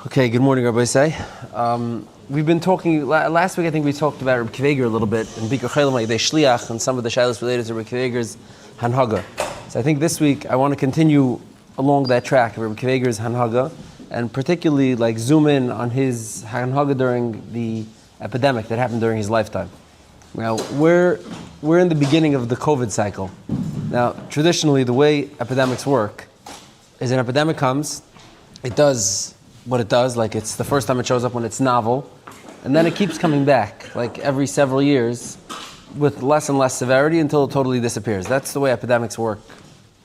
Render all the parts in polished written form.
Okay, good morning, Rabbi Say. We've been talking, last week I think we talked about Rabbi Kveger a little bit, and Bikkur Chelam Yidei Shliach, and some of the shilas related to Rabbi Kveger's Hanhaga. So I think this week I want to continue along that track of Rabbi Kveger's Hanhaga, and particularly zoom in on his Hanhaga during the epidemic that happened during his lifetime. Now, we're in the beginning of the COVID cycle. Now, traditionally, the way epidemics work is an epidemic comes, it does what it does, it's the first time it shows up when it's novel, and then it keeps coming back, every several years, with less and less severity until it totally disappears. That's the way epidemics work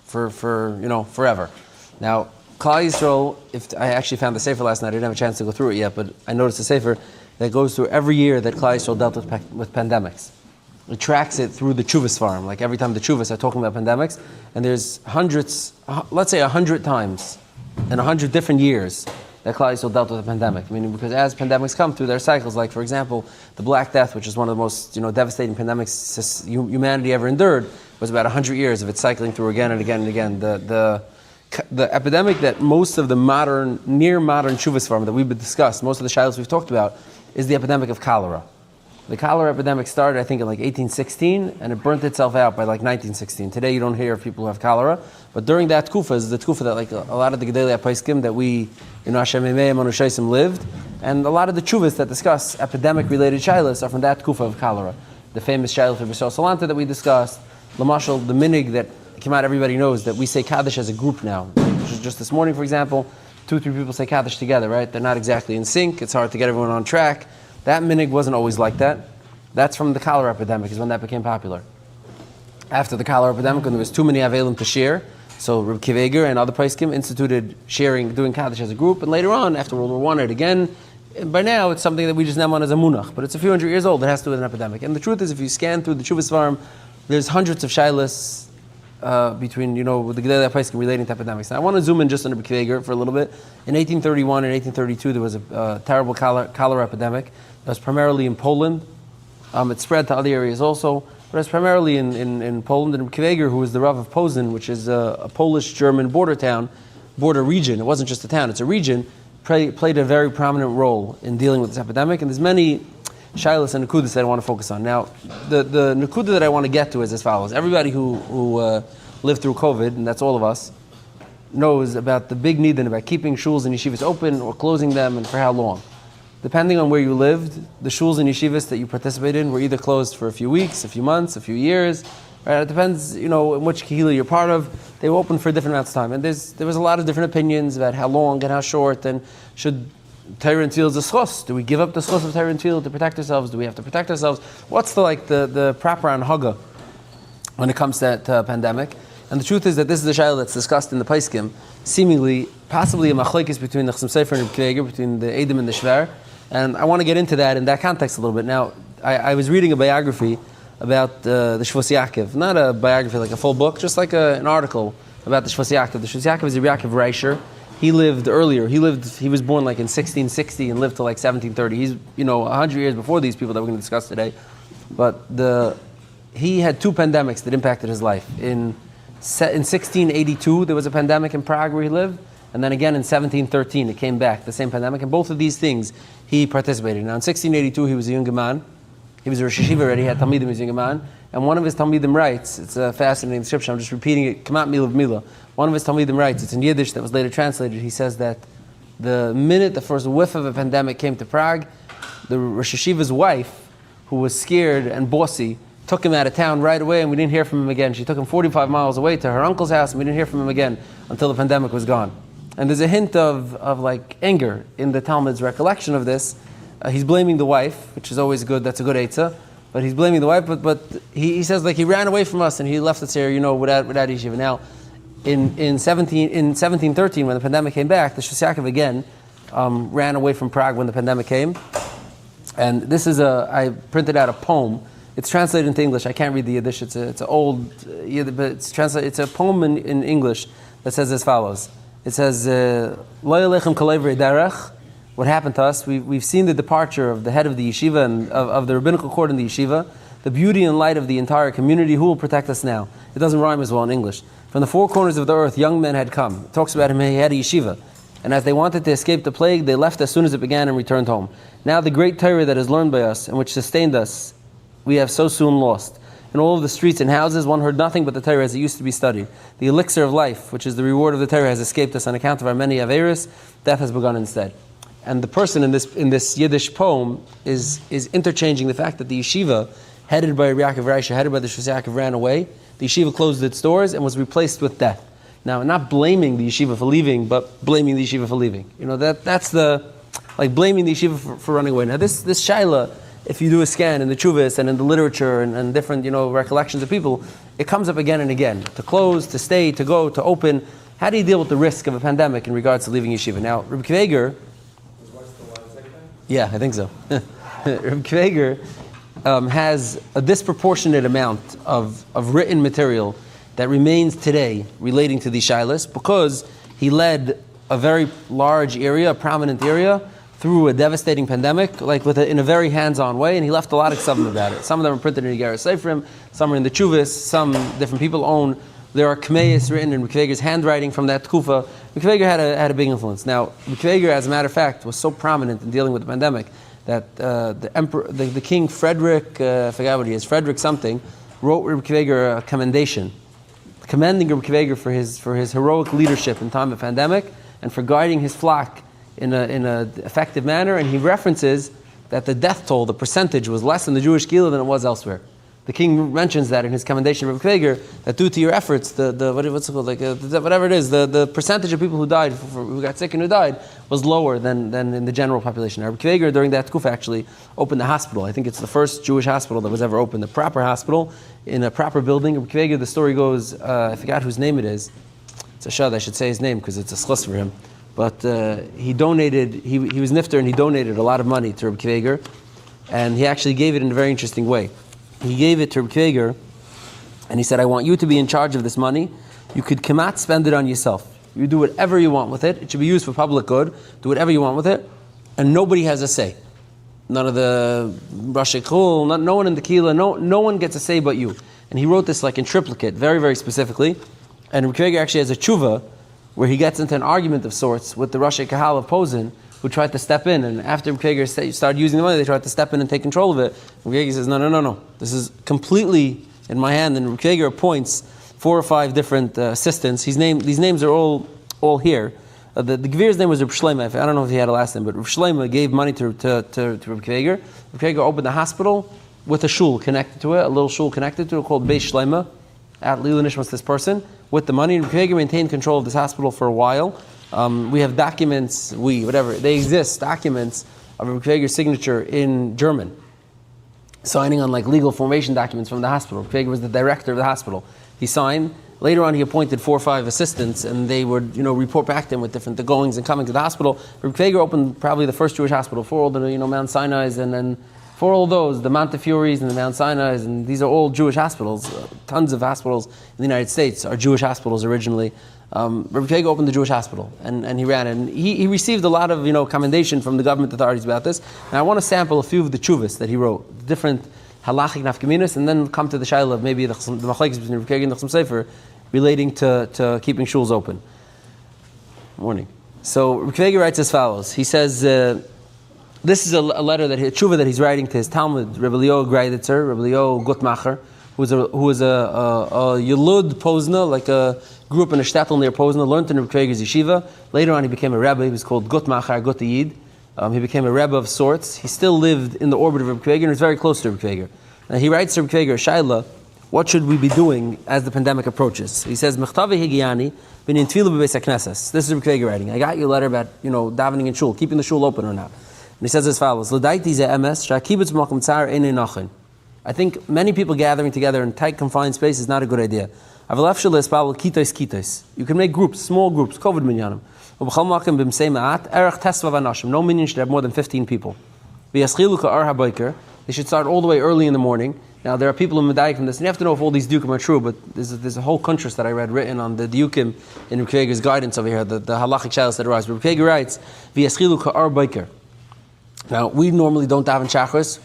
for forever. Now, Klal Yisrael, if I actually found the Sefer last night, I didn't have a chance to go through it yet, but I noticed the Sefer that goes through every year that Klal Yisrael dealt with pandemics. It tracks it through the Tshuvas farm, every time the Tshuvas are talking about pandemics, and there's hundreds, let's say 100 times, in 100 different years, that Klal Yisrael dealt with a pandemic. Meaning, because as pandemics come through their cycles, for example, the Black Death, which is one of the most devastating pandemics humanity ever endured, was about 100 years of it cycling through again and again and again. The epidemic that most of the near modern Tshuvas farm that we've discussed, most of the shilas we've talked about, is the epidemic of cholera. The cholera epidemic started, I think, in 1816, and it burnt itself out by 1916. Today, you don't hear of people who have cholera, but during that tkufa is the tkufa that a lot of the Gedolei HaPoskim that we, Hashem Yimei Manu Shaisim lived, and a lot of the tshuvas that discuss epidemic-related shilas are from that tkufa of cholera. The famous shilas of Yisrael Salanta that we discussed, Lamashal, the minig that came out, everybody knows that we say Kaddish as a group now. Just this morning, for example, 2-3 people say Kaddish together, right? They're not exactly in sync. It's hard to get everyone on track. That minig wasn't always like that. That's from the cholera epidemic, is when that became popular. After the cholera epidemic, when there was too many avelim to share, so Reb Kveger and other poskim instituted doing Kaddish as a group, and later on, after World War I, it again, by now it's something that we just name on as a munach, but it's a few hundred years old, it has to do with an epidemic. And the truth is, if you scan through the Tshuvas farm, there's hundreds of shilas between, with the Gedolei HaPoskim relating to epidemics. Now, I want to zoom in just on Reb Kveger for a little bit. In 1831 and 1832, there was a terrible cholera epidemic that was primarily in Poland. It spread to other areas also, but it's primarily in Poland. And Kveger, who was the Rav of Posen, which is a Polish-German border region, it wasn't just a town, it's a region, played a very prominent role in dealing with this epidemic. And there's many shilas and nekudas that I want to focus on. Now, the nekuda that I want to get to is as follows. Everybody who lived through COVID, and that's all of us, knows about the big need and about keeping shuls and yeshivas open or closing them, and for how long. Depending on where you lived, the shuls and yeshivas that you participated in were either closed for a few weeks, a few months, a few years. Right? It depends, in which kehila you're part of. They were open for different amounts of time. And there was a lot of different opinions about how long and how short, and should Torah and Tefillah is a schos. Do we give up the schos of Torah and Tefillah to protect ourselves? Do we have to protect ourselves? What's the proper anhaga when it comes to that pandemic? And the truth is that this is the shayla that's discussed in the Poskim, seemingly, possibly a machlekes between the Chassam Sofer and Reb Kveger, between the Eidim and the Shver. And I want to get into that in that context a little bit. Now, I was reading a biography about the Shvus Yaakov. Not a biography like a full book, just like an article about the Shvus Yaakov. The Shvus Yaakov is Rabbi Yaakov Reisher. He lived earlier. He was born in 1660 and lived till 1730. He's 100 years before these people that we're going to discuss today. But he had two pandemics that impacted his life. In 1682, there was a pandemic in Prague where he lived. And then again in 1713, it came back, the same pandemic. And both of these things, he participated. Now in 1682, he was a younger man. He was a Rosh Hashiva already, he had Talmidim, he was a younger man. And one of his Talmidim writes, it's a fascinating description, I'm just repeating it, Kamat Mila Mila. One of his Talmidim writes, it's in Yiddish that was later translated, he says that the minute the first whiff of a pandemic came to Prague, the Rosh Hashiva's wife, who was scared and bossy, took him out of town right away, and we didn't hear from him again. She took him 45 miles away to her uncle's house, and we didn't hear from him again until the pandemic was gone. And there's a hint of anger in the Talmud's recollection of this. He's blaming the wife, which is always good, that's a good eitzah, but he's blaming the wife, but he says he ran away from us and he left us here, without yeshiva. Now, in 1713, when the pandemic came back, the Shvus Yaakov again ran away from Prague when the pandemic came. And this is I printed out a poem. It's translated into English. I can't read the Yiddish. It's an old Yiddish, but it's translated. It's a poem in English that says as follows. It says, "Lo yelechem kalevrei derech." What happened to us? We've seen the departure of the head of the yeshiva and of the rabbinical court in the yeshiva. The beauty and light of the entire community. Who will protect us now? It doesn't rhyme as well in English. From the four corners of the earth, young men had come. It talks about him. He had a yeshiva. And as they wanted to escape the plague, they left as soon as it began and returned home. Now the great Torah that is learned by us and which sustained us, we have so soon lost. In all of the streets and houses, one heard nothing but the Torah as it used to be studied. The elixir of life, which is the reward of the Torah, has escaped us on account of our many averis. Death has begun instead. And the person in this Yiddish poem is interchanging the fact that the yeshiva, headed by Yaakov Reisha, headed by the Shus Yaakov, ran away. The yeshiva closed its doors and was replaced with death. Now, not blaming the yeshiva for leaving, but blaming the yeshiva for leaving. That's blaming the yeshiva for running away. Now, this shaila, if you do a scan in the Chuvas and in the literature and different, recollections of people, it comes up again and again. To close, to stay, to go, to open. How do you deal with the risk of a pandemic in regards to leaving yeshiva? Now, Reb Kveger... Yeah, I think so. Reb Kveger has a disproportionate amount of written material that remains today relating to these shilas because he led a very large area, a prominent area, through a devastating pandemic, in a very hands-on way, and he left a lot of ksavim about it. Some of them are printed in the Igeres Seifrim, some are in the Chuvas, some different people own. There are kmeis written in Kveger's handwriting from that tkufa. Kveger had a big influence. Now, Kveger, as a matter of fact, was so prominent in dealing with the pandemic that the King Frederick, I forgot what he is, Frederick something, wrote Reb Kveger a commendation, commending Reb Kveger for his heroic leadership in time of pandemic and for guiding his flock in an effective manner. And he references that the death toll, the percentage, was less in the Jewish Gila than it was elsewhere. The king mentions that in his commendation of Reb Kveger, that due to your efforts, what's it called, whatever it is, the percentage of people who died, who got sick and who died, was lower than in the general population. Reb Kveger, during that kufa, actually opened the hospital. I think it's the first Jewish hospital that was ever opened, the proper hospital, in a proper building. Reb Kveger, the story goes, I forgot whose name it is. It's a shad, I should say his name, because it's a schus for him. But he donated, he was nifter, and he donated a lot of money to Reb Kveger, and he actually gave it in a very interesting way. He gave it to Reb Kveger, and he said, I want you to be in charge of this money. You could kamat spend it on yourself. You do whatever you want with it. It should be used for public good. Do whatever you want with it. And nobody has a say. None of the Rashi Chul, no one in the Kila, no one gets a say but you. And he wrote this in triplicate, very, very specifically. And Reb Kveger actually has a tshuva where he gets into an argument of sorts with the Rashi Kahal of Posen, who tried to step in, and after Reb Kveger started using the money, they tried to step in and take control of it. Reb Kveger says, no. This is completely in my hand. And Reb Kveger appoints 4 or 5 different assistants. These names are all here. The Gvir's name was Reb Shleima. I don't know if he had a last name, but Reb Shleima gave money to Reb Kveger. Reb Kveger opened a hospital with a shul connected to it, a little shul connected to it called Beis Shleima, at Lilu Nishmas, this person, with the money. And Reb Kveger maintained control of this hospital for a while. We have documents, they exist, documents of Reb Kveger's signature in German, signing on legal formation documents from the hospital. Reb Kveger was the director of the hospital. He signed. Later on, he appointed 4 or 5 assistants, and they would, report back to him with the goings and comings of the hospital. Reb Kveger opened probably the first Jewish hospital for all the, Mount Sinai's, and then for all those, the Montefiores and the Mount Sinai's, and these are all Jewish hospitals. Tons of hospitals in the United States are Jewish hospitals originally. Reb Kveger opened the Jewish hospital, and he ran it. And he received a lot of commendation from the government authorities about this. And I want to sample a few of the chuvas that he wrote, different halachic nafkaminas, and then come to the shaila of maybe the machlekes between Reb Kveger and the Chasam Sofer relating to keeping shuls open. Morning. So Reb Kveger writes as follows. He says, this is a letter a tshuva that he's writing to his Talmud, Rebbe Leo Greiditzer, Rebbe Leo Gutmacher, who was a Yelud Pozna, grew up in a shtetl near Pozna, learned in Reb Kveger's yeshiva. Later on, he became a rebbe. He was called Gutmacher, Gut Yid. He became a rebbe of sorts. He still lived in the orbit of Reb Kveger and was very close to Reb Kveger. Now, he writes to Reb Kveger, Shaila, what should we be doing as the pandemic approaches? He says, Mechtavi Higiani, B'nin Tfilu B'Beis HaKnesses. This is Reb Kveger writing. I got you a letter about, davening in shul, keeping the shul open or not. And he says as follows, L'daiti ze emes, sha'kibutz makom tzar einei nachin. I think many people gathering together in tight, confined space is not a good idea. You can make groups, small groups, COVID minyanim. No minyan should have more than 15 people. They should start all the way early in the morning. Now, there are people who medayik from this, and you have to know if all these diukim are true, but there's a whole kuntrus that I read written on the diukim in Reb Kveger's guidance over here, the halachic shalos that arise. Reb Kveger writes, V'yaschilu ka'ar biker. Now, we normally don't daven shachris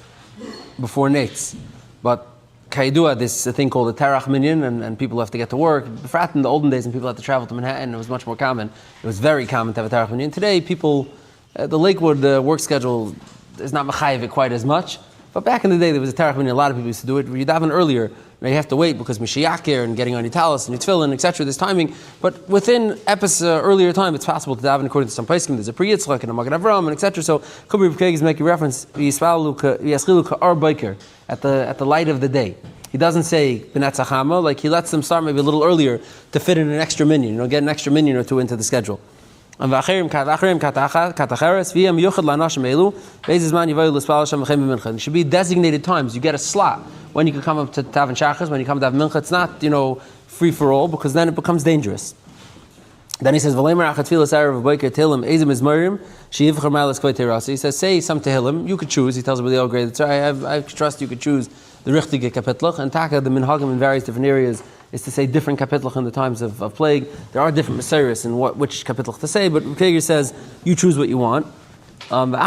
before nates, but Kaidua, this thing called the Tarach Minyan, and people have to get to work. In the olden days, when people had to travel to Manhattan, it was much more common. It was very common to have a Tarach Minyan. Today, people, the Lakewood work schedule is not mechayev quite as much. But back in the day, there was a Tarach Minyan. A lot of people used to do it. You daven earlier. Now you have to wait because Mishiyakir and getting on your talis and your tefillin, etc. There's timing. But within earlier time, it's possible to daven according to some poskim. There's a Pri Yitzchak and a Magen Avraham and etc. So could be Rebbe is making reference at the light of the day. He doesn't say B'netz Chama, like he lets them start maybe a little earlier to fit in an extra minyan, get an extra minyan or two into the schedule. It should be designated times. You get a slot when you can come up to Tavan Shachas, when you come to Tavan Mincha. It's not, free for all, because then it becomes dangerous. Then he says, he says, say some Tehillim, you could choose. He tells him, I trust you could choose the Richtige Kapitlach, and Taka, the Minhagim in various different areas, is to say different Kapitlach in the times of plague. There are different Messiahs in which Kapitlach to say, but Rukheger says, you choose what you want. Then stick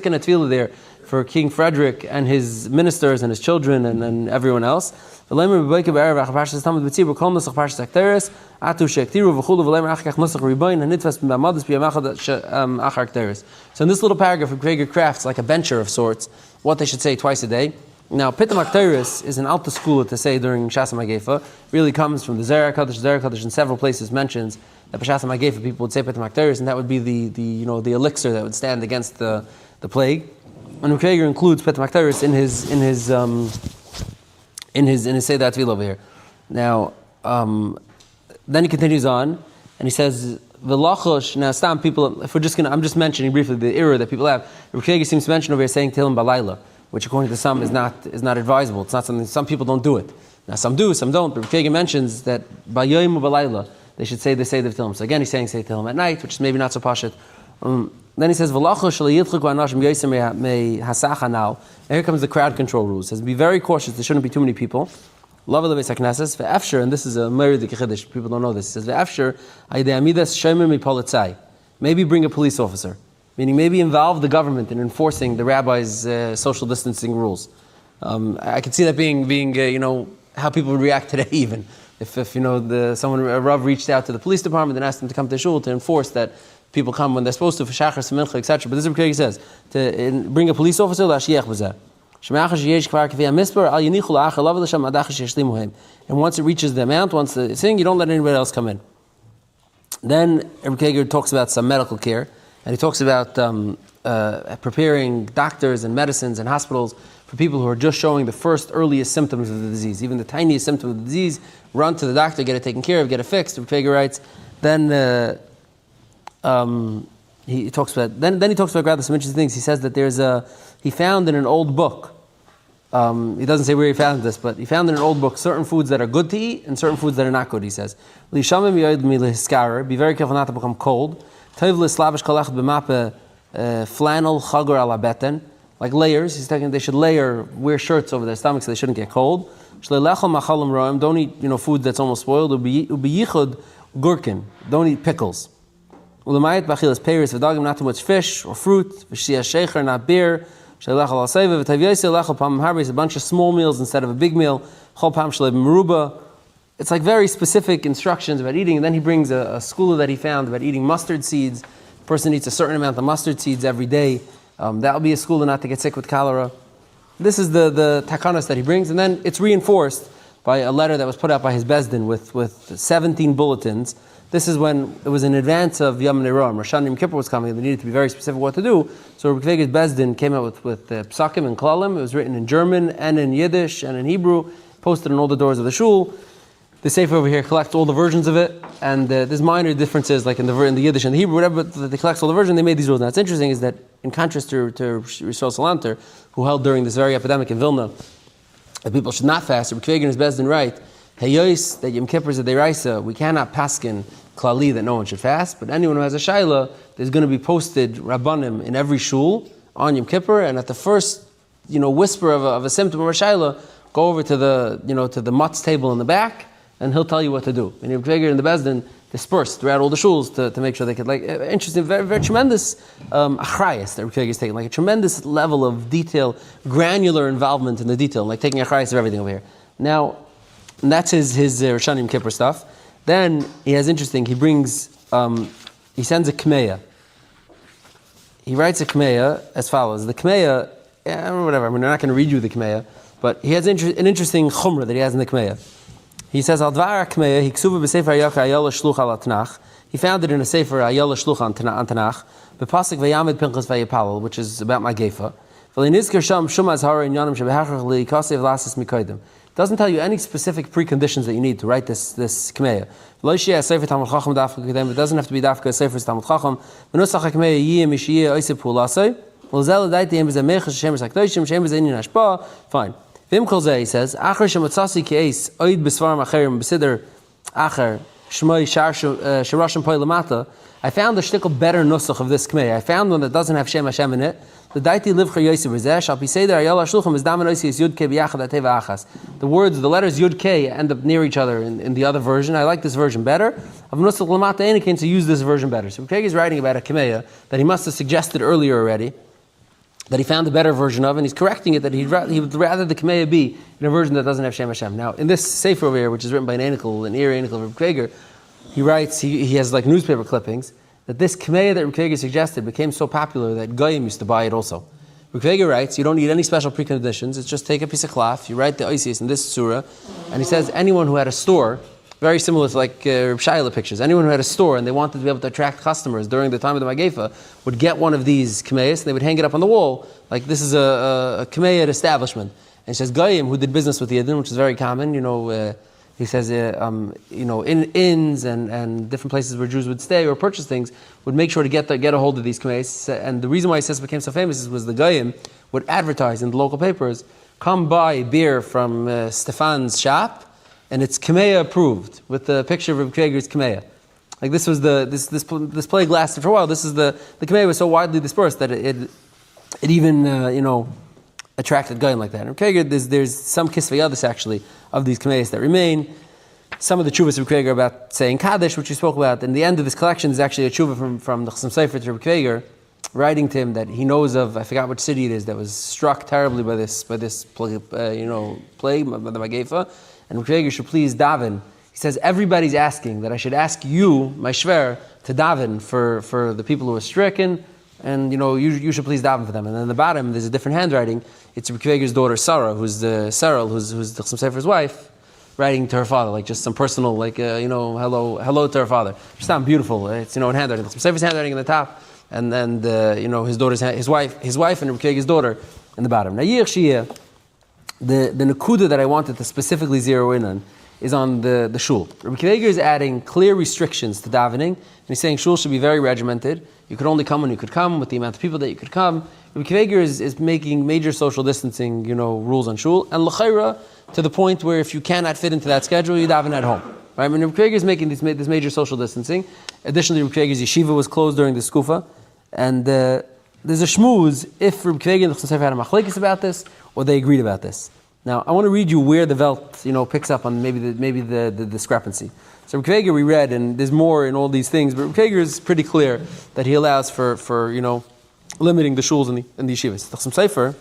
in a tefillah there for King Frederick and his ministers and his children and everyone else. So in this little paragraph, Gregor crafts like a bencher of sorts, what they should say twice a day. Now, Pitam Akteris is an alta skula to say during Shas Magefa. Really comes from the Zerah Kaddish in several places mentions that B'Shas Magefa people would say Pitam Akteris, and that would be the elixir that would stand against the plague. And Ukreger includes Pitam Akteris in his say that tefillah over here. Now, then he continues on, and he says V'lachosh. Now, some people, I'm just mentioning briefly the error that people have. Ukreger seems to mention over here saying Tehillim Balayla, which according to some is not advisable. It's not something, some people don't do it. Now some do, some don't, but Kagan mentions that by Yoim Balayla, they should say the Seder Tehillim. So again he's saying Seder Tehillim at night, which is maybe not so pashut. Then he says, and here comes the crowd control rules. He says, be very cautious, there shouldn't be too many people. And this is a Merid Kiddush, people don't know this. He says, maybe bring a police officer. Meaning maybe involve the government in enforcing the rabbi's social distancing rules. I could see that being how people would react today even. If a Rav reached out to the police department and asked them to come to shul to enforce that people come when they're supposed to for shachar, mincha, etc. But this is what Craig says, to bring a police officer, and once it reaches the amount, once the thing, you don't let anybody else come in. Then Rebbe Kager talks about some medical care. And he talks about preparing doctors and medicines and hospitals for people who are just showing the first earliest symptoms of the disease. Even the tiniest symptom of the disease, run to the doctor, get it taken care of, get it fixed. Rebbe writes. Then he talks about rather some interesting things. He says that he found in an old book. He doesn't say where he found this, but he found in an old book certain foods that are good to eat and certain foods that are not good. He says, be very careful not to become cold. Flannel chagur ala beten, like layers. He's talking they should wear shirts over their stomachs so they shouldn't get cold. Don't eat food that's almost spoiled. Ubiyichud gurkin. Don't eat pickles. Ulamayit bachilas peiris v'dagim, not too much fish or fruit. V'shia shecher, not beer. Shalechal aseva v'tavyoyse lechal pam harbis, a bunch of small meals instead of a big meal. Chol pam shlev meruba. It's like very specific instructions about eating, and then he brings a skula that he found about eating mustard seeds. The person eats a certain amount of mustard seeds every day. That'll be a skula not to get sick with cholera. This is the takanas that he brings, and then it's reinforced by a letter that was put out by his Bezdin with 17 bulletins. This is when it was in advance of Yom Neroim. Rosh Hashanah Yom Kippur was coming, they needed to be very specific what to do. So Rebbe Kveger's Bezdin came out with psakim and klalim. It was written in German and in Yiddish and in Hebrew, posted on all the doors of the shul. The Sefer over here collects all the versions of it, and there's minor differences, like in the Yiddish and the Hebrew, whatever, but they collect all the versions, they made these rules. Now, what's interesting is that, in contrast to Yisrael Salanter, who held during this very epidemic in Vilna, that people should not fast, Rebbe Kveger is Bezdin right, Heyois, that Yom Kippur is a deraisa, we cannot paskin klali that no one should fast, but anyone who has a shaila, there's going to be posted rabbanim in every shul on Yom Kippur, and at the first, whisper of a symptom of a shaila, go over to the matz's table in the back, and he'll tell you what to do. And Rebbe Kveger in the Bezdin dispersed throughout all the shuls to make sure they could, like, interesting, very, very tremendous achrayas that Reb Kiva is taking, like a tremendous level of detail, granular involvement in the detail, like taking achrayas of everything over here. Now, and that's his Rosh Hashanah Yom Kippur stuff. Then he has interesting, he brings, he sends a kmeya. He writes a kmeya as follows. The kmeya, whatever, I mean, I'm not going to read you the kmeya, but he has an interesting chumrah that he has in the kmeya. He says, Al dvar kmeya, he ksuva b'sefer hayaka ayala shluch al Tanakh. He found it in a sefer ayala shluch on Tanakh, b'pasik v'yamid pinchas v'yapalel, which is about my gefa. V'linizker sham shum azhara in yanim shebehachach li'kasev lasas mikodim. Doesn't tell you any specific preconditions that you need to write this kmeya. It doesn't have to be dafka sefer Talmud Chacham. V'nusach hakmeya yiyeh mishiyeh oiseh pulasei. L'zel l'daitiyem b'zeh mechas shem b'zeh hakdoshim shem b'zeh inyan hashpa. Fine. V'im kol zeh, he says, Acher shematzasi ki'eis oid b'svarim acherim b'sidr acher shmoi sharashim poi lamata. I found a shtickle better nusach of this kmeya. I found one that doesn't have Shem Hashem in it. The daiti livcha yosef b'zeh shal pi seder ayala shluchim is daman oisi is yud ke b'yachad ateva achas. The letters yud ke end up near each other in the other version. I like this version better. Of nusach lamata enikin to use this version better. So Reb is writing about a kmeya that he must have suggested earlier already, that he found a better version of, and he's correcting it that he would rather the kmeya be in a version that doesn't have Shem Hashem. Now, in this sefer over here, which is written by an ear enikel of Reb Kiva, he writes, he has like newspaper clippings, that this kmeya that Reb Kiva suggested became so popular that Goyim used to buy it also. Reb Kiva writes, you don't need any special preconditions, it's just take a piece of cloth, you write the oisius in this surah, and he says anyone who had a store, very similar to like Reb Shaila pictures, anyone who had a store and they wanted to be able to attract customers during the time of the Magefa would get one of these kmeyas and they would hang it up on the wall, like this is a kmeya establishment. And he says Goyim, who did business with Yidden, which is very common, he says, in inns and different places where Jews would stay or purchase things, would make sure to get a hold of these kmeis. And the reason why he says it became so famous was the Goyim would advertise in the local papers, come buy beer from Stefan's shop, and it's kmeya approved, with the picture of Reb Kiva's kmeya. Like this was this plague lasted for a while. This is the kmeya was so widely dispersed that it even attracted Goyim like that. And Reb Kiva, there's some kisvayadis actually of these kmeyas that remain. Some of the chuvas of Reb Kiva about saying Kaddish, which we spoke about. And the end of this collection is actually a chuva from the Chasam Sofer to Reb Kiva, writing to him that he knows of, I forgot which city it is, that was struck terribly by this plague, by the Magefa. And Reb Kiva should please daven. He says, everybody's asking that I should ask you, my shver, to daven for the people who are stricken, and you should please daven for them. And then at the bottom, there's a different handwriting. It's Reb Kiva's daughter Sarah, who's the Chasam Sofer's wife, writing to her father, like just some personal, hello to her father. Just sound beautiful. It's in handwriting. Chasam Sofer's handwriting in the top, and then his daughter's his wife and Reb Kiva's daughter in the bottom. Now the nakuda that I wanted to specifically zero in on is on the shul. Rabbi Kiva is adding clear restrictions to davening, and he's saying shul should be very regimented. You could only come when you could come, with the amount of people that you could come. Rabbi Kiva is making major social distancing, rules on shul, and l'chayra to the point where if you cannot fit into that schedule, you daven at home. Right? I mean, Rabbi Kiva is making this major social distancing. Additionally, Rabbi Kiva's yeshiva was closed during the skufa, and there's a shmooze if Rabbi Kiva and the Chasam Sofer had a machlekes about this, or they agreed about this. Now, I want to read you where the Welt, picks up on maybe the discrepancy. So Reb Kiva we read, and there's more in all these things, but Reb Kiva is pretty clear that he allows for limiting the shuls in the yeshivas. The Chasam Sofer,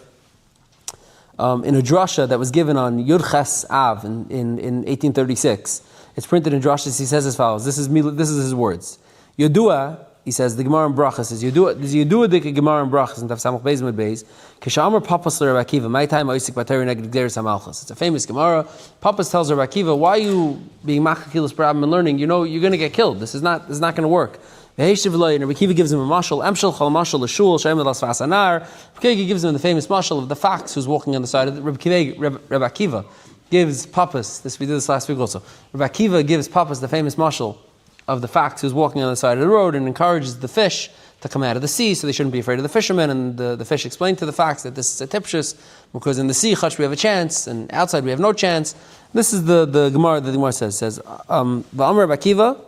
in a drasha that was given on Yud Ches Av in 1836, it's printed in drashas. He says as follows. This is his words. Yodua. He says, the Gemara in Brachas says, there's Yedua Dik Gemara in Brachas, and Tav Samach Beis Med Beis, Kishamar Papas Rabbi Akiva, my time Oisik Bateri Neged Gderis HaMalchus. It's a famous Gemara. Papas tells Rabbi Akiva, why are you being machakilas problem and learning? You're going to get killed. This is not going to work. And Rabbi Akiva gives him a mashal, Emshel Chal Mashal L'Shul, Shem Elas Vasanar. Rabbi Akiva gives him the famous mashal of the fox who's walking on the side of the Rabbi Akiva gives Papas, we did this last week also. Rabbi Akiva gives Papas the famous mashal of the fox who's walking on the side of the road and encourages the fish to come out of the sea, so they shouldn't be afraid of the fishermen. And the fish explained to the fox that this is a tipshus, because in the sea, chash, we have a chance, and outside we have no chance. This is the Gemara that the Gemara says, V'amar Rabbi Akiva,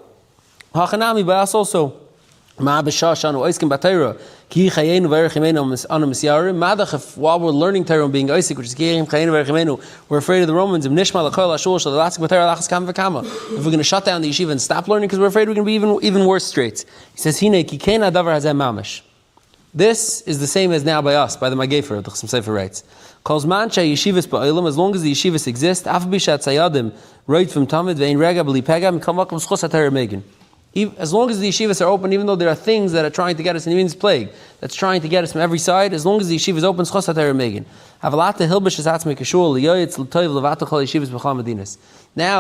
hachanami, by us also. If while we're learning Torah and being Isaac, which is we're afraid of the Romans, if we're going to shut down the yeshiva and stop learning because we're afraid we're going to be even worse straits. He says, this is the same as now by us, by the Magefer, the Chasam Sofer writes. As long as the yeshivas exist, as long as the yeshivas are open, even though there are things that are trying to get us in the means plague, that's trying to get us from every side, as long as the yeshiva is open, schos HaTorah Megan. Now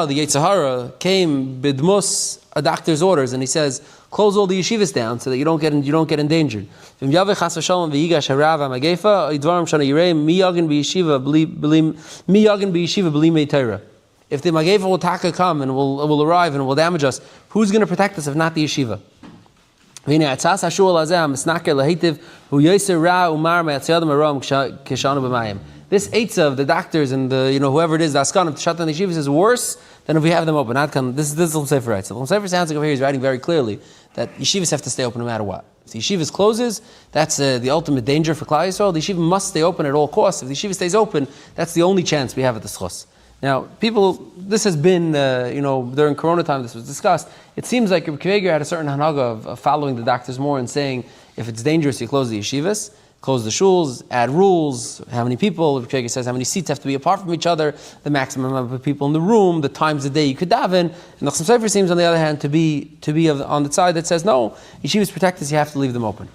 the Yetzer Hara came bidmus a doctor's orders, and he says, close all the yeshivas down so that you don't get endangered. If the Magefa will taka come and will arrive and will damage us, who's going to protect us if not the yeshiva? This eitzah of the doctors and the whoever it is, the askanim to shut down the yeshivas is worse than if we have them open. This is the Sefer writes. The Sefer sounds like over here he's writing very clearly that yeshivas have to stay open no matter what. If the yeshivas closes, that's the ultimate danger for Klal Yisrael. The yeshiva must stay open at all costs. If the yeshiva stays open, that's the only chance we have at the schos. Now, this has been, during Corona time, this was discussed. It seems like Reb Kiva had a certain hanaga of following the doctors more and saying, if it's dangerous, you close the yeshivas, close the shuls, add rules, how many people. Reb Kiva says how many seats have to be apart from each other, the maximum number of people in the room, the times a day you could daven. And the Chasam Sofer seems, on the other hand, to be on the side that says, no, yeshivas protect us, you have to leave them open.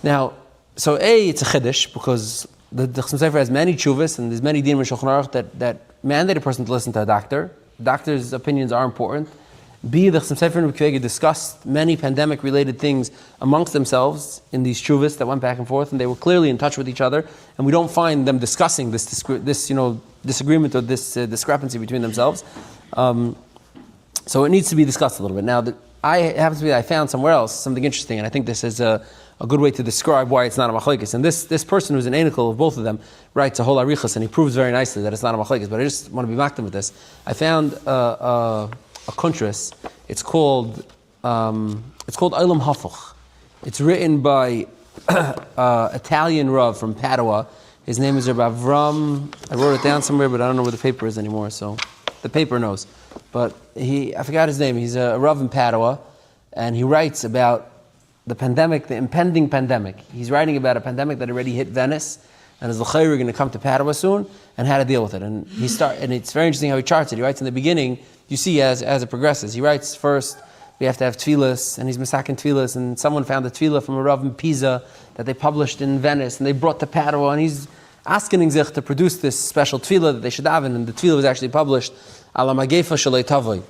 Now, so it's a chiddush, because the Chasam Sofer has many tshuvas, and there's many dinim in Shulchan Aruch that mandate a person to listen to a doctor. Doctors' opinions are important. B, the Chasam Sofer and Reb Kiva discussed many pandemic-related things amongst themselves in these tshuvas that went back and forth, and they were clearly in touch with each other. And we don't find them discussing this disagreement or this discrepancy between themselves. So it needs to be discussed a little bit. Now, I found somewhere else something interesting, and I think this is a good way to describe why it's not a machlokes. And this person who's an anical of both of them writes a whole arichas, and he proves very nicely that it's not a machlokes. But I just want to be maktam with this. I found a kuntras. It's called Olam Hafuch. It's written by Italian Rav from Padua. His name is Rabbi Avram. I wrote it down somewhere, but I don't know where the paper is anymore. So the paper knows. But I forgot his name. He's a Rav in Padua, and he writes about the pandemic, the impending pandemic. He's writing about a pandemic that already hit Venice, and is l'chayr going to come to Padua soon, and how to deal with it. And and it's very interesting how he charts it. He writes in the beginning, you see as it progresses. He writes first, we have to have tefillas, and he's masakin tefillas, and someone found a tefillah from a Rav in Pisa that they published in Venice, and they brought to Padua, and he's asking zich to produce this special tefillah that they should have, and the tefillah was actually published. Ala Magefa Shalei Tavoy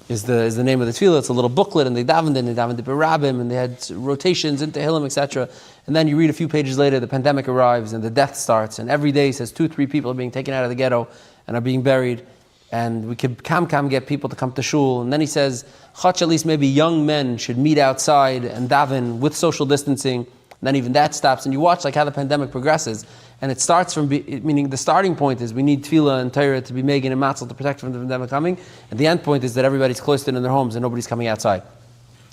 is the name of the tefillah. It's a little booklet, and they davened the Barabim, and they had rotations into Hillim, etc. And then you read a few pages later, the pandemic arrives, and the death starts, and every day says 2-3 people are being taken out of the ghetto and are being buried, and we could get people to come to shul. And then he says, at least maybe young men should meet outside and daven with social distancing. And then even that stops, and you watch how the pandemic progresses. And it starts from, meaning the starting point is we need tefillah and Torah to be making and matzal to protect from the pandemic coming. And the end point is that everybody's cloistered in their homes and nobody's coming outside.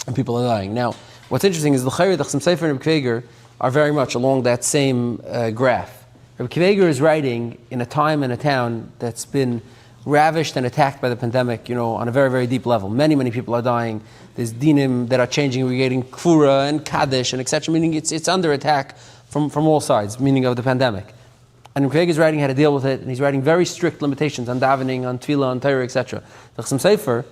And people are dying. Now, what's interesting is the Chayr, the Chasam Sofer, and Reb Kiva are very much along that same graph. Reb Kiva is writing in a time and a town that's been ravished and attacked by the pandemic, on a very, very deep level. Many, many people are dying. There's dinim that are changing. We're getting kfura and kaddish and etc. Meaning it's under attack from all sides, meaning of the pandemic. And Craig is writing how to deal with it, and he's writing very strict limitations on davening, on tefillah, on Torah, etc. The Chasam Sofer,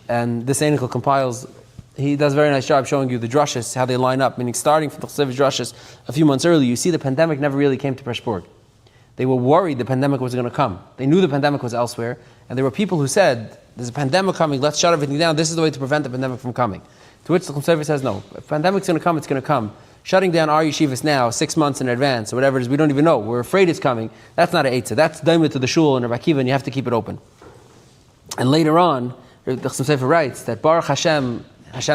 and this Einichel compiles, he does a very nice job showing you the drushes, how they line up, meaning starting from the Chasam Sofer's drushes a few months earlier, you see the pandemic never really came to Preshburg. They were worried the pandemic was going to come. They knew the pandemic was elsewhere, and there were people who said, there's a pandemic coming, let's shut everything down, this is the way to prevent the pandemic from coming. To which the Chasam Sofer says, no, if pandemic's going to come, it's going to come. Shutting down our yeshivas now, 6 months in advance, or whatever it is, we don't even know, we're afraid it's coming, that's not an eitzah, that's daimah to the shul and Rabbi Akiva, and you have to keep it open. And later on, the Chasam Sofer writes that Baruch Hashem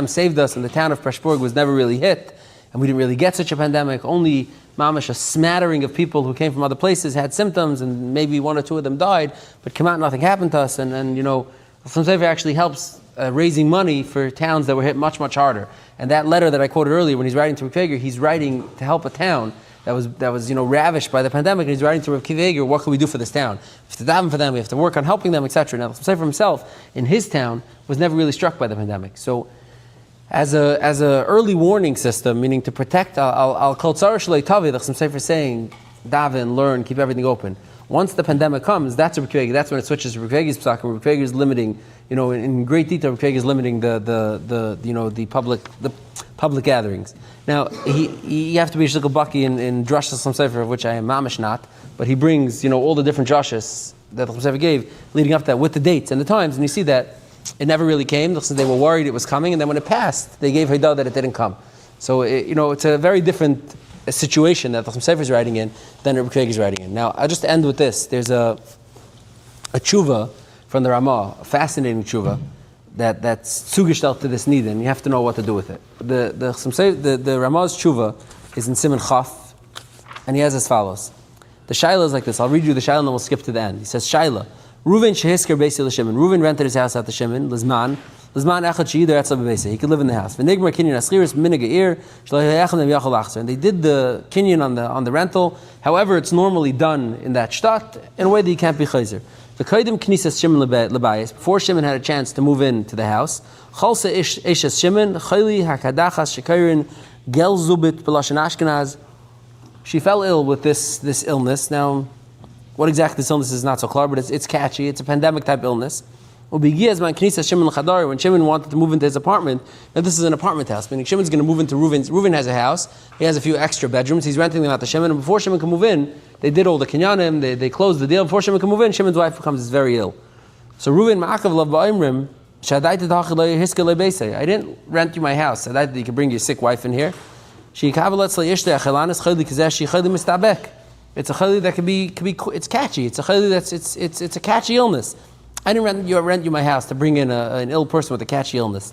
saved us, and the town of Preshburg was never really hit, and we didn't really get such a pandemic. Only mamash, a smattering of people who came from other places had symptoms, and maybe 1 or 2 of them died, but came out, nothing happened to us. And Chasam Sofer actually helps raising money for towns that were hit much, much harder. And that letter that I quoted earlier, when he's writing to Reb Kiva, he's writing to help a town that was ravished by the pandemic, and he's writing to Reb Kiva, what can we do for this town? We have to daven for them, we have to work on helping them, etc. Now, Sefer himself, in his town, was never really struck by the pandemic. So, as a early warning system, meaning to protect, I'll call tzara shalei tavi, the Sefer saying, daven, learn, keep everything open. Once the pandemic comes, that's Reb Kiva, that's when it switches to Reb Kiva's psak, and Reb Kiva is limiting, in great detail, Reb Kiva is limiting the public gatherings. Now, you have to be a shlikul baki in Drush Some Sefer, of which I am mamish not, but he brings, all the different drushes that the Sefer gave, leading up to that, with the dates and the times, and you see that it never really came. They were worried it was coming, and then when it passed, they gave Haidah that it didn't come. So, it's a very different situation that the Sefer is writing in than Reb Kiva is writing in. Now, I'll just end with this. There's a tshuva from the Ramah, a fascinating tshuva, that's zugestellt to this need, and you have to know what to do with it. The Ramah's tshuva is in Siman Chaf, and he has as follows. The shaila is like this. I'll read you the shaila and then we'll skip to the end. He says, shaila, Reuven shehisker beis l'Shimon. Reuven rented his house out to Shimon, Lizman echad she'ider etzla b'beisei. He could live in the house. V'nigmar kinyan aschiris minig ha'ir, shlo yachal nem yachal achzer. And they did the kinyan on the rental. However, it's normally done in that shtat in a way that you can't be chayzer. The Kaidim Knisas Shimon Lebayis, before Shimon had a chance to move into the house, Chalsa Ishes Shimon, Chayli Hakadachas Shekairin, Gel Zubit B'Lashon Ashkenaz. She fell ill with this illness. Now, what exactly this illness is not so clear, but it's catchy. It's a pandemic type illness. When Shimon wanted to move into his apartment, now this is an apartment house, meaning Shimon's going to move into Reuven's. Reuven has a house, he has a few extra bedrooms, he's renting them out to Shimon, and before Shimon can move in, they did all the kinyanim, they closed the deal. Before Shimon can move in, Shimon's wife becomes very ill. So Reuven ma'akav lav ba'imrim, I didn't rent you my house, you can bring your sick wife in here. It's a chayli that can be it's catchy, it's a chayli it's a catchy illness. I didn't rent you my house to bring in an ill person with a catchy illness.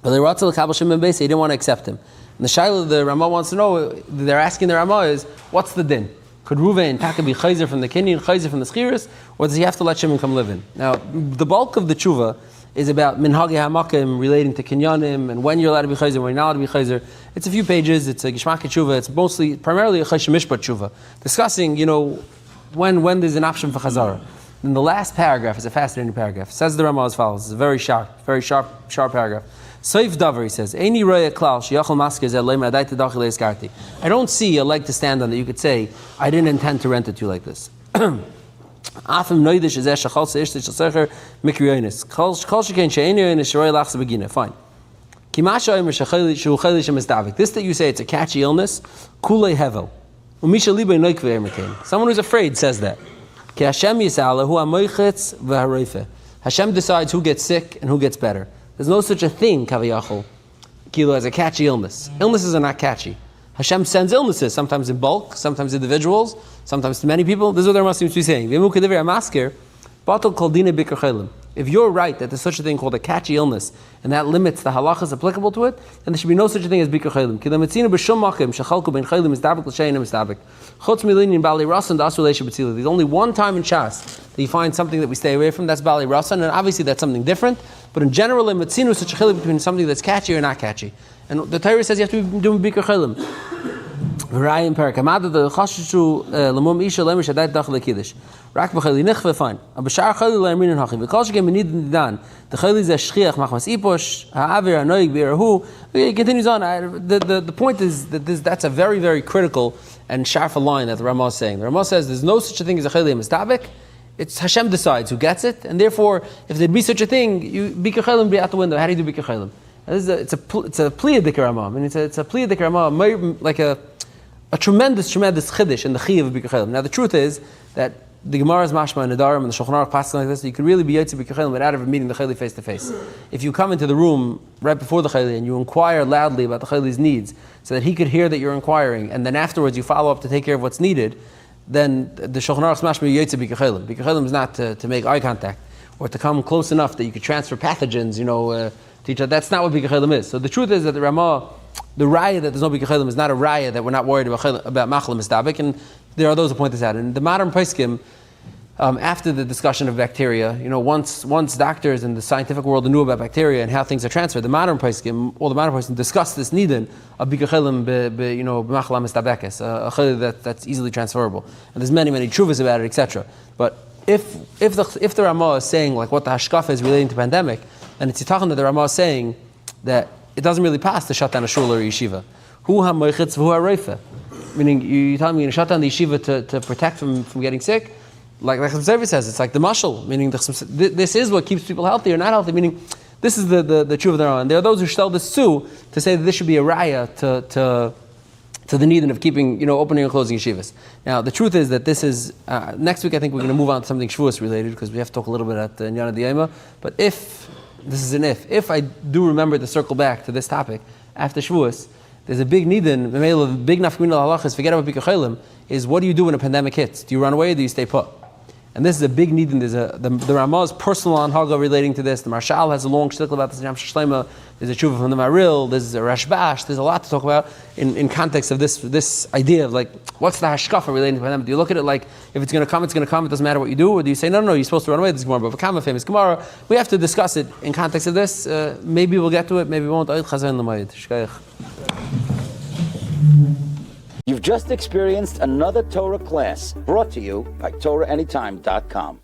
But they didn't want to accept him. And the shaila the Ramah wants to know, they're asking the Ramah is, what's the din? Could Reuven taka be chayzer from the kinyan, chayzer from the schiris, or does he have to let Shimon come live in? Now, the bulk of the tshuva is about minhagi hamakim relating to kinyanim and when you're allowed to be chayzer, when you're not allowed to be chayzer. It's a few pages. It's a gishmak tshuva. It's primarily a chayshim mishpat tshuva, discussing when there's an option for chazara. And the last paragraph is a fascinating paragraph. It says the Ramah as follows. It's a very sharp paragraph. Seif Davar, he says, Eini roya klal sheyachol masker zeh leim adai tedachil eskarti. I don't see a leg to stand on that you could say, I didn't intend to rent it to you like this. Afim noidish is shachal seish secher mikriyonis. Kol shekain she'eini yonis sheroy lachs begina. Fine. Kimasha omer shechayli shu chayli shemisdavik. This that you say it's a catchy illness, kulei hevel. Umisha libay noikve emerkein. Someone who's afraid says that. Ki Hashem yisala hu amoichetz v'hareife. Hashem decides who gets sick and who gets better. There's no such a thing, kaviyachol, kilo, as a catchy illness. Illnesses are not catchy. Hashem sends illnesses, sometimes in bulk, sometimes individuals, sometimes to many people. This is what there must seem to be saying. If you're right that there's such a thing called a catchy illness, and that limits the halachas applicable to it, then there should be no such a thing as bikkur chaylim. There's only one time in Shas that you find something that we stay away from, that's Bali Rasan, and obviously that's something different, but in general, in Metzinu, such a chaylim between something that's catchy or not catchy. And the Torah says you have to be doing bikkur chaylim. Fine. Rak b'chayli nichve, fine. Abashar chayli la'amrin and hachim. V'kol shegem benid nidan. The chayli zeh shchiach machmas iposh ha'avir ha'noig b'irahu. It continues on. The point is that that's a very, very critical and sharp line that the Ramah is saying. The Ramah says there's no such a thing as a chayli mistabek. It's Hashem decides who gets it, and therefore, if there'd be such a thing, bikkur chaylim be out the window. How do you do bikkur chaylim? It's a plea of the Ramah. I mean, it's a plea of the Ramah, like a tremendous chiddush in the chiyuv of bikkur chaylim. Now, the truth is that the Gemara's mashma and Nedarim and the Shulchan Aruch passing like this, you could really be yotze bikkur chaylim without ever meeting the chayli face to face. If you come into the room right before the chayli and you inquire loudly about the chayli's needs, so that he could hear that you're inquiring, and then afterwards you follow up to take care of what's needed, then the Shulchan Aruch's mashma yotze bikkur chaylim. Bikkur chaylim is not to make eye contact or to come close enough that you could transfer pathogens, to each other. That's not what bikkur chaylim is. So the truth is that the Ramah, the raya that there's no bikkur chaylim is not a raya that we're not worried about machal mistabek, and there are those who point this out. And the modern poskim, after the discussion of bacteria, once doctors in the scientific world knew about bacteria and how things are transferred, the modern poskim, all the modern poskim discussed this nidin of bikachelim b'machala mistabekes, a chayil that's easily transferable. And there's many chuvas about it, etc. But if the Ramah is saying like what the hashkafa is relating to pandemic, and it's yitachan that the Ramah is saying that it doesn't really pass to shut down a shul or a yeshiva. Hu ha-moichitz v'hu ha-reifa. Meaning, you tell me you're going to shut down the yeshiva to protect from getting sick? Like the Chasam says, it's like the mashal, meaning this is what keeps people healthy or not healthy, meaning this is the truth of their own. And there are those who tell this too, to say that this should be a raya to the need of keeping, opening and closing yeshivas. Now, the truth is that this is, next week I think we're going to move on to something Shavuos related, because we have to talk a little bit at the Nyana D'Yoma. But if I do remember to circle back to this topic after Shavuos, there's a big nidin, the big nafkamina halachas, forget about bikachelim, is what do you do when a pandemic hits? Do you run away or do you stay put? And this is a big nidin. There's the Ramah's personal anhaga relating to this. The Marshal has a long shtickle about this in Yam Shlema. There's a tshuva from the Maril. There's a Rashbash. There's a lot to talk about in context of this idea of like, what's the hashkafa relating to the pandemic? Do you look at it like, if it's going to come, it's going to come, it doesn't matter what you do? Or do you say, no, you're supposed to run away? This is Gemara, but Kama, famous Gemara. We have to discuss it in context of this. Maybe we'll get to it, maybe we won't. You've just experienced another Torah class brought to you by TorahAnytime.com.